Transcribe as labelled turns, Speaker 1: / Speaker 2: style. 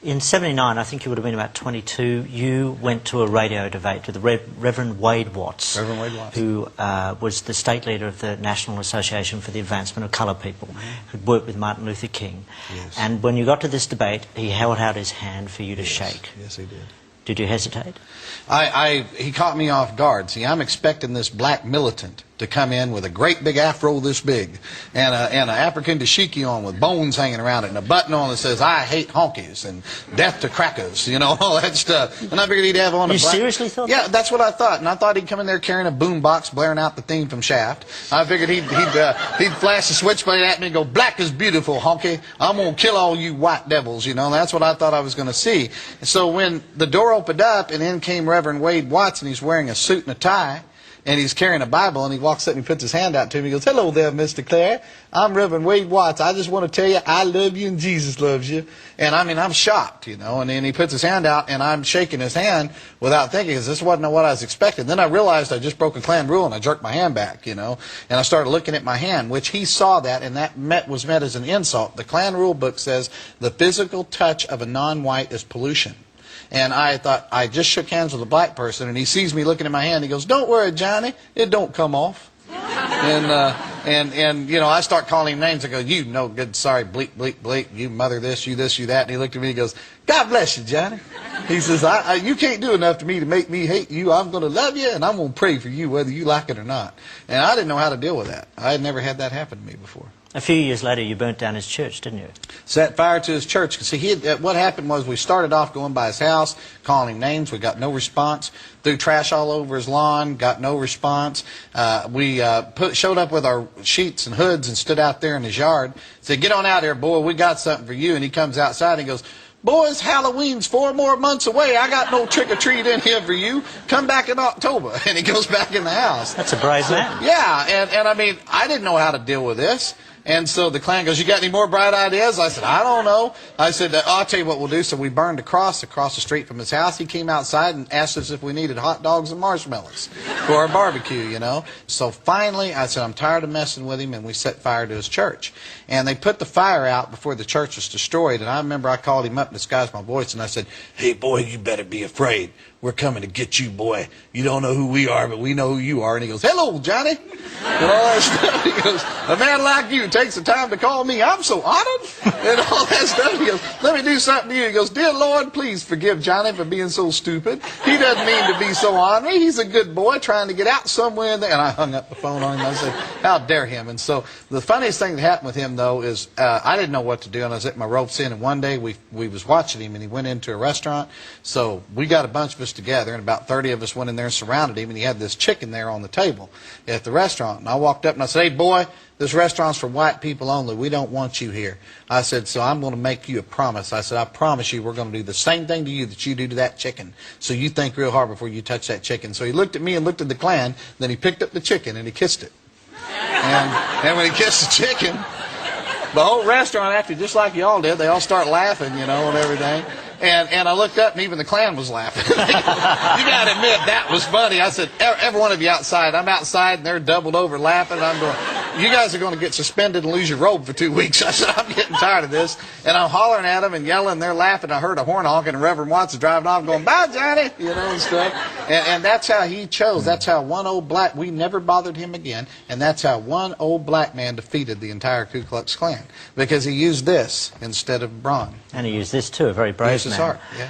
Speaker 1: In '79, I think you would have been about 22, you went to a radio debate with the Reverend Wade Watts, who was the state leader of the National Association for the Advancement of Coloured People, who'd worked with Martin Luther King.
Speaker 2: Yes.
Speaker 1: And when you got to this debate, he held out his hand for you to shake.
Speaker 2: Yes, he did.
Speaker 1: Did you hesitate?
Speaker 2: He caught me off guard. See, I'm expecting this black militant to come in with a great big afro this big and an African dashiki on with bones hanging around it and a button on that says, "I hate honkies" and "death to crackers," you know, all that stuff. And I figured he'd have on a
Speaker 1: You seriously thought
Speaker 2: Yeah,
Speaker 1: that?
Speaker 2: that's what I thought. And I thought he'd come in there carrying a boom box blaring out the theme from Shaft. I figured he'd flash the switchblade at me and go, "Black is beautiful, honky. I'm going to kill all you white devils," you know. That's what I thought I was going to see. So when the door opened up and in came Reverend Wade Watts, and he's wearing a suit and a tie, and he's carrying a Bible, and he walks up and he puts his hand out to me. He goes, "Hello there, Mr. Clary. I'm Reverend Wade Watts. I just want to tell you I love you and Jesus loves you." And I mean, I'm shocked, you know. And then he puts his hand out, and I'm shaking his hand without thinking, because this wasn't what I was expecting. Then I realized I just broke a Klan rule, and I jerked my hand back, you know. And I started looking at my hand, which he saw that, and that was meant as an insult. The Klan rule book says the physical touch of a non-white is pollution. And I thought, I just shook hands with a black person, and he sees me looking at my hand. He goes, "Don't worry, Johnny, it don't come off." And you know, I start calling him names. I go, "You no good, sorry, bleep, bleep, bleep, you mother this, you that." And he looked at me and he goes, "God bless you, Johnny." He says, "You can't do enough to me to make me hate you. I'm going to love you, and I'm going to pray for you whether you like it or not." And I didn't know how to deal with that. I had never had that happen to me before.
Speaker 1: A few years later, you burnt down his church, didn't you?
Speaker 2: Set fire to his church. See, what happened was we started off going by his house, calling him names. We got no response. Threw trash all over his lawn. Got no response. We showed up with our sheets and hoods and stood out there in his yard. Said, "Get on out here, boy. We got something for you." And he comes outside and he goes, "Boys, Halloween's 4 more months away. I got no trick-or-treat in here for you. Come back in October." And he goes back in the house.
Speaker 1: That's a brave man.
Speaker 2: Yeah, and I mean, I didn't know how to deal with this. And so the Klan goes, "You got any more bright ideas?" I said, "I don't know." I said, "I'll tell you what we'll do." So we burned a cross across the street from his house. He came outside and asked us if we needed hot dogs and marshmallows for our barbecue, you know. So finally, I said, "I'm tired of messing with him," and we set fire to his church. And they put the fire out before the church was destroyed. And I remember I called him up and disguised my voice, and I said, "Hey, boy, you better be afraid. We're coming to get you, boy. You don't know who we are, but we know who you are." And he goes, "Hello, Johnny." And all that stuff. He goes, "A man like you takes the time to call me. I'm so honored." And all that stuff. He goes, "Let me do something to you." He goes, "Dear Lord, please forgive Johnny for being so stupid. He doesn't mean to be so ornery. He's a good boy trying to get out somewhere in there." And I hung up the phone on him. I said, "How dare him?" And so the funniest thing that happened with him, though, is I didn't know what to do, and I was at my ropes in. And one day we was watching him, and he went into a restaurant. So we got a bunch of us together, and about 30 of us went in there and surrounded him, and he had this chicken there on the table at the restaurant. And I walked up and I said, "Hey, boy, this restaurant's for white people only. We don't want you here." I said, "So I'm going to make you a promise." I said, "I promise you we're going to do the same thing to you that you do to that chicken. So you think real hard before you touch that chicken." So he looked at me and looked at the Klan, then he picked up the chicken and he kissed it. And when he kissed the chicken, the whole restaurant acted just like y'all did. They all start laughing, you know, and everything. And I looked up, and even the Klan was laughing. You got to admit, that was funny. I said, "Every one of you outside." I'm outside, and they're doubled over laughing. I'm going, "You guys are going to get suspended and lose your robe for 2 weeks." I said, "I'm getting tired of this." And I'm hollering at them and yelling, and they're laughing. I heard a horn honking, and Reverend Watts is driving off going, "Bye, Johnny," you know, and stuff. And that's how he chose. That's how one old black, we never bothered him again, and that's how one old black man defeated the entire Ku Klux Klan, because he used this instead of brawn.
Speaker 1: And he used this too, a very brave man.
Speaker 2: His heart, yeah.